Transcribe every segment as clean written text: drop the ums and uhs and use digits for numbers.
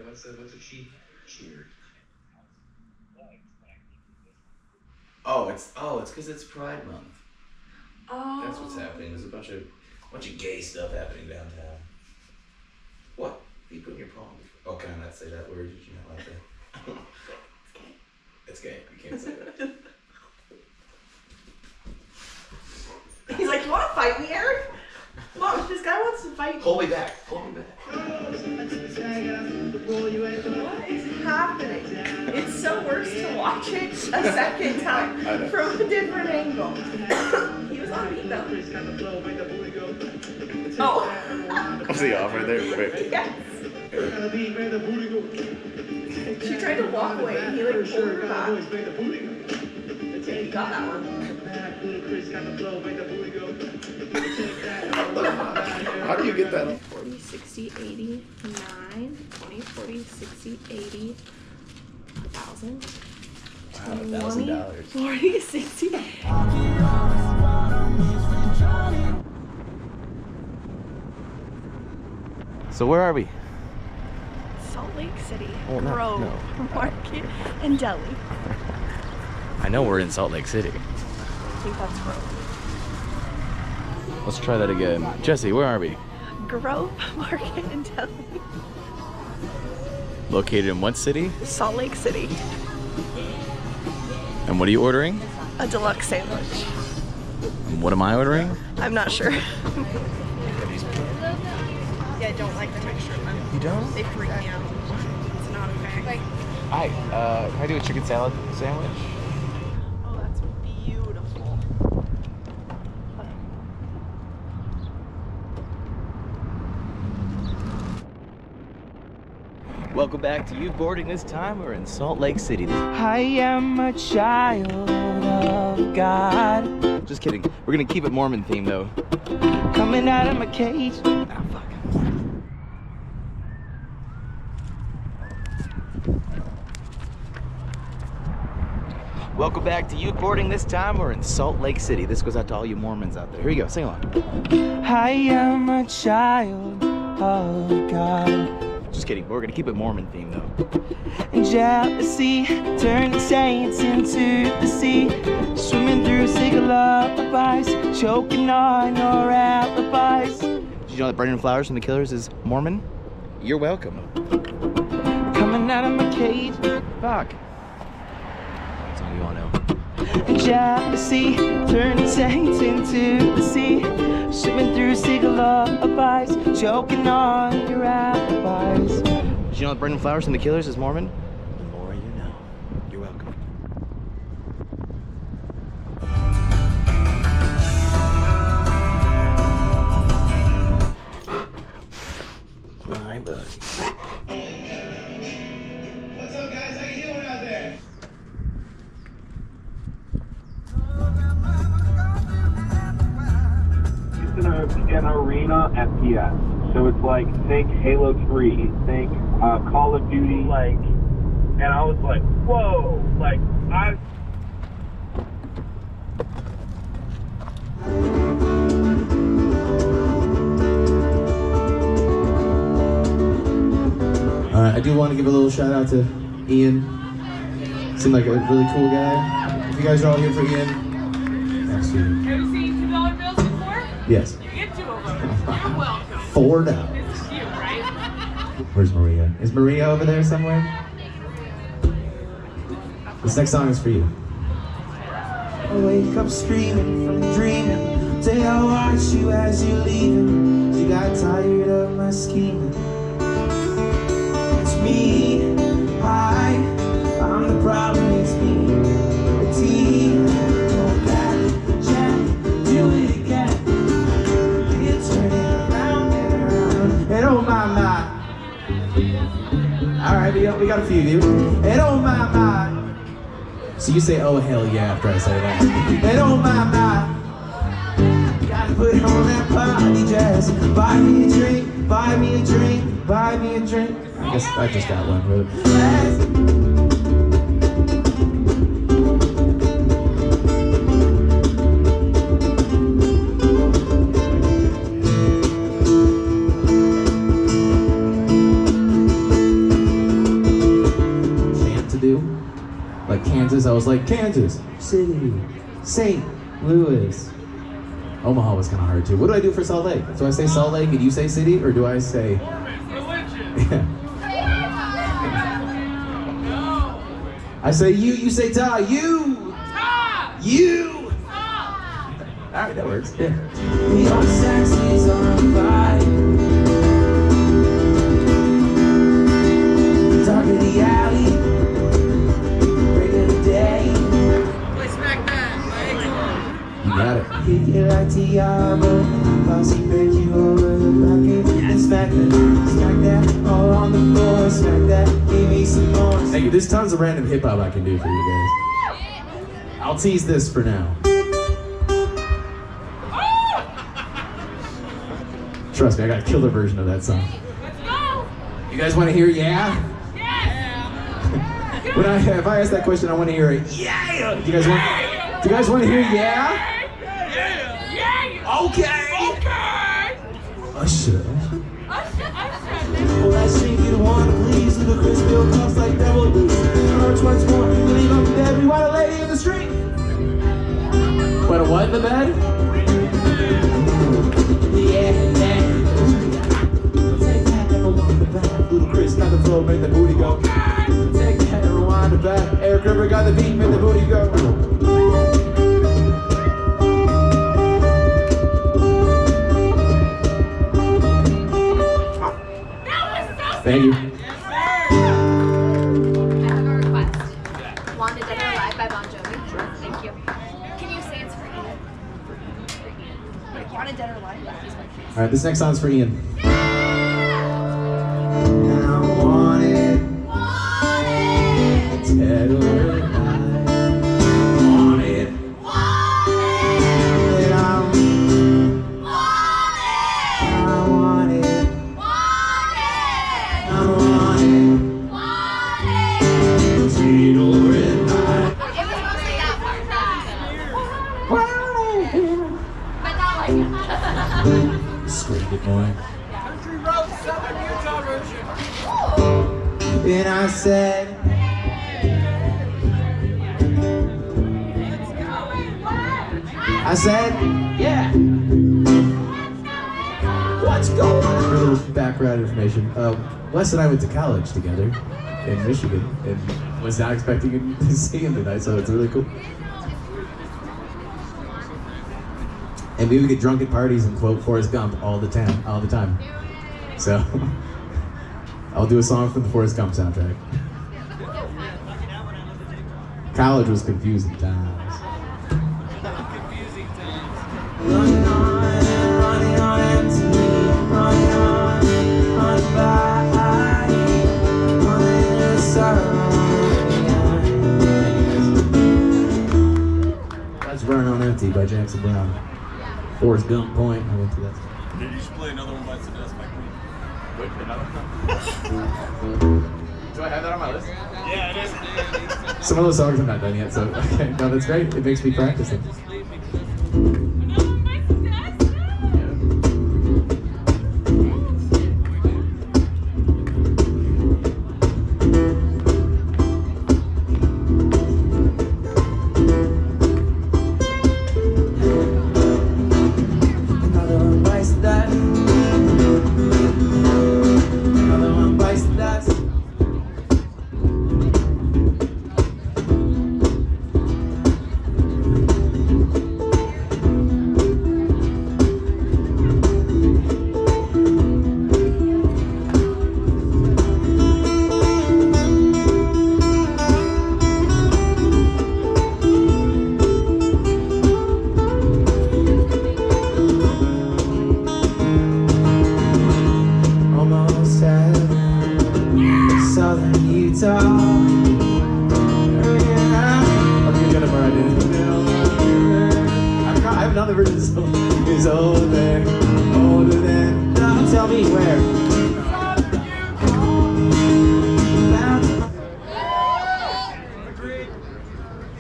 What's a cheer? It's because it's Pride Month. Oh. That's what's happening. There's a bunch of gay stuff happening downtown. What? You put in your palm? Oh, can I not say that word? Did you not like that? It's gay. You can't say that. He's like, you want to fight me, Eric? Look, this guy wants to fight me. Hold me back. Hold me back. What is happening? It's so worse to watch it a second time from a different angle. He was on beat though. Oh. Was he off right there? Wait. Yes. She tried to walk away and he like pulled her back. Yeah, he got that one. How do you get that? 40, 60, 80, 9, 20, 40, 60, 80, 1,000. Wow, $1,000. 40, 60. So where are we? Salt Lake City, Oh, no, Grove, no. Market, and Deli. I know we're in Salt Lake City. I think that's Grove. Let's try that again. Jesse, where are we? Grove, Market, and Deli. Located in what city? Salt Lake City. And what are you ordering? A deluxe sandwich. And what am I ordering? I'm not sure. Yeah, I don't like the texture of them. You don't? They freak me out. It's not okay. Hi, can I do a chicken salad sandwich? Oh, that's beautiful. Welcome back to Youth Boarding. This time we're in Salt Lake City. I am a child of God. Just kidding. We're gonna keep it Mormon themed though. Coming out of my cage. Ah, fuck. Welcome back to Youth Boarding. This time we're in Salt Lake City. This goes out to all you Mormons out there. Here you go, sing along. I am a child of God. Just kidding, we're gonna keep it Mormon themed though. And jealousy turned the saints into the sea. Swimming through single lullabies, choking on your alibis. Did you know that Brendan Flowers from The Killers is Mormon? You're welcome. Coming out of my cage. Fuck. That's all you all know. And jealousy turned the saints into the sea. Swimming through single lullabies, choking on your alibis. Did you know that Brendan Flowers from The Killers is Mormon? The more you know. You're welcome. My buddy. What's up, guys? How you doing out there? It's an arena FPS. So it's like, think Halo 3, think Call of Duty, like, and I was like, whoa, like, Alright, I do want to give a little shout out to Ian. Seemed like a really cool guy. If you guys are all here for Ian, thanks to you. Have you seen $2 bills before? Yes. You get 2 of them. You're welcome. $4. This is cute, right? Where's Maria? Is Maria over there somewhere? This next song is for you. I wake up screaming from dreaming. Day I watch you as you're leaving. You got tired of my scheming. It's me, I'm the problem, it's me. The team, go back, check, do it again. It's turning around and around. And oh my. Alright, we got a few of you. And oh my. So you say, oh hell yeah, after I say that. And oh my. Gotta put on that party dress. Buy me a drink, buy me a drink, buy me a drink. I guess I just got one, really. Kansas City, St. Louis. Omaha was kind of hard too. What do I do for Salt Lake? Do I say Salt Lake and you say city, or do I say? Yeah. I say you say ta, you. You. All right, that works. Yeah. The old Saxons on fire. Dark of the alley, break of the day. You got it. Kick it like Tiago, bossy break you over the bucket and smack that, all on the floor, smack that, give me some more. Thank you. There's tons of random hip hop I can do for you guys. I'll tease this for now. Trust me, I got a killer version of that song. Let's go! You guys want to hear yeah? Yes! If I ask that question, I want to hear a yeah. Do you guys want to hear yeah? Yeah! Okay. Okay! Usher. Well, that shit you don't wanna please, ludicrous bill costs like double boost. Hurts once more, you leave up the bed, we want a lady in the street. What a what in the bed? Yeah. Take that and rewind the back. Ludicrous got the flow, make the booty go. Take that and rewind the back. Eric Ripper got the beat, make the booty go. Thank you. I have a request. Wanted Dead or Alive by Bon Jovi. Thank you. Can you say it's for Ian? Wanted Dead or Alive? He's my favorite. All right, this next song's for Ian. I want it. Dead or alive. Want it. And I want it. I want it. Dead or alive. It was mostly that part. But not like Screamed it, boy. And I said, yeah. What's going on? A little background information. Wes and I went to college together in Michigan, and was not expecting to see him tonight, so it's really cool. And we would get drunk at parties and quote Forrest Gump all the time. So I'll do a song from the Forrest Gump soundtrack. College was confusing times. Running on empty, running by, running in the sun. That's Burn on Empty by Jackson Brown. Forrest Gump Point. I went to that. Did you just play another one by Sebastian McQueen? Wait, another one? Do I have that on my list? Yeah, it is. Some of those songs I'm not done yet, so okay. No, that's great. It makes me practice them. Another one bites the dust. Another one bites the dust. Almost heaven, southern Utah. I'm gonna burn it. I have another version of the song. It's older than. Now tell me where.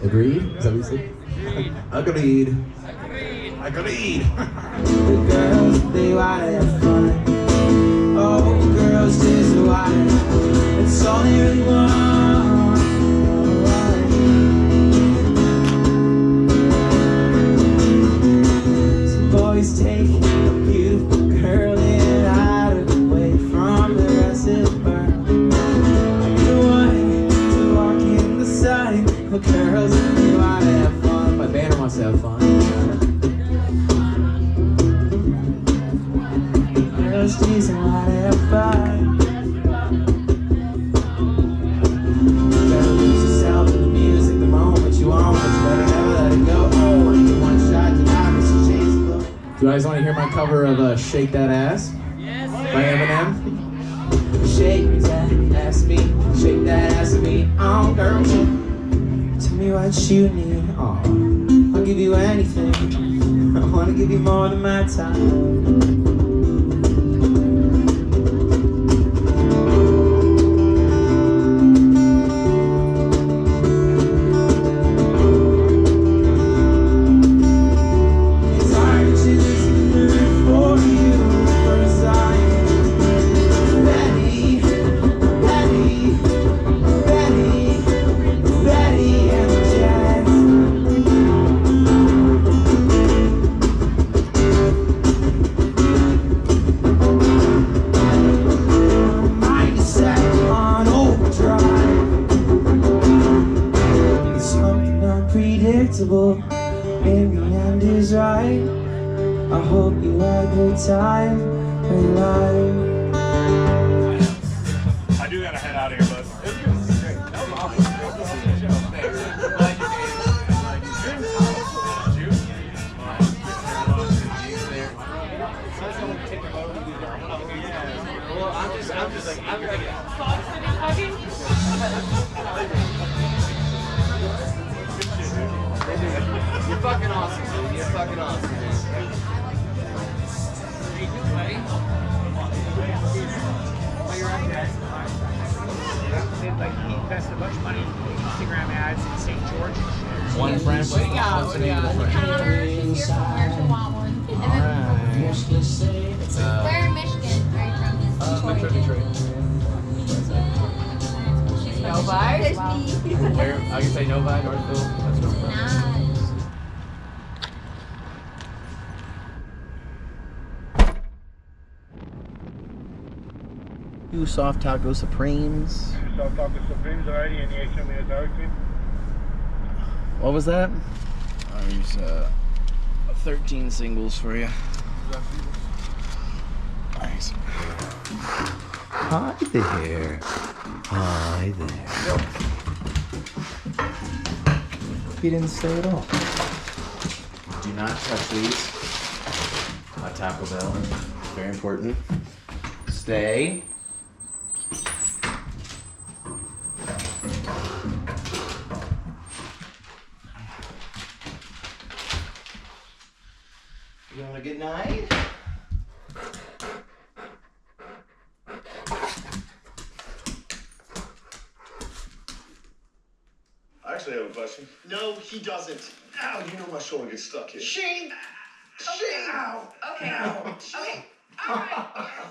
Agreed? Is that what you said? Agreed. The girls, they wanna have fun. Oh, girls just wanna. It's all they really want. isn't whatever. You better lose yourself in the music the moment you want, but you better never let it go. Oh, you one shot, you not miss a chance. Do you guys want to hear my cover of Shake That Ass? Yes, by Eminem? Shake that ass me, shake that ass at me, oh girl. Tell me what you need, oh, I'll give you anything. I wanna give you more than my time. In the end is right. I hope you had a good time with life. I do gotta head out of here, bud. It was great. That was awesome. Glad you You're fucking awesome, dude. You're fucking awesome, dude. Like he invested a bunch of money in Instagram ads in St. George. One friend. What's the name of the friend? Here's a want one. And then, where in Michigan are you from? Detroit. Novi? Where? I can say Novi, Northville. That's where I'm from. Nice. Two soft taco supremes. Soft Taco Supremes already, and you show me the dark cream. What was that? There's 13 singles for you. Nice. Hi there. Hi there. He didn't say at all. Do not touch these. At Taco Bell. Very important. Stay. You want a good night? I actually have a question. No, he doesn't. Ow, you know my shoulder gets stuck here. Shane! Shane! Ow! Okay. Ow! Okay. All right.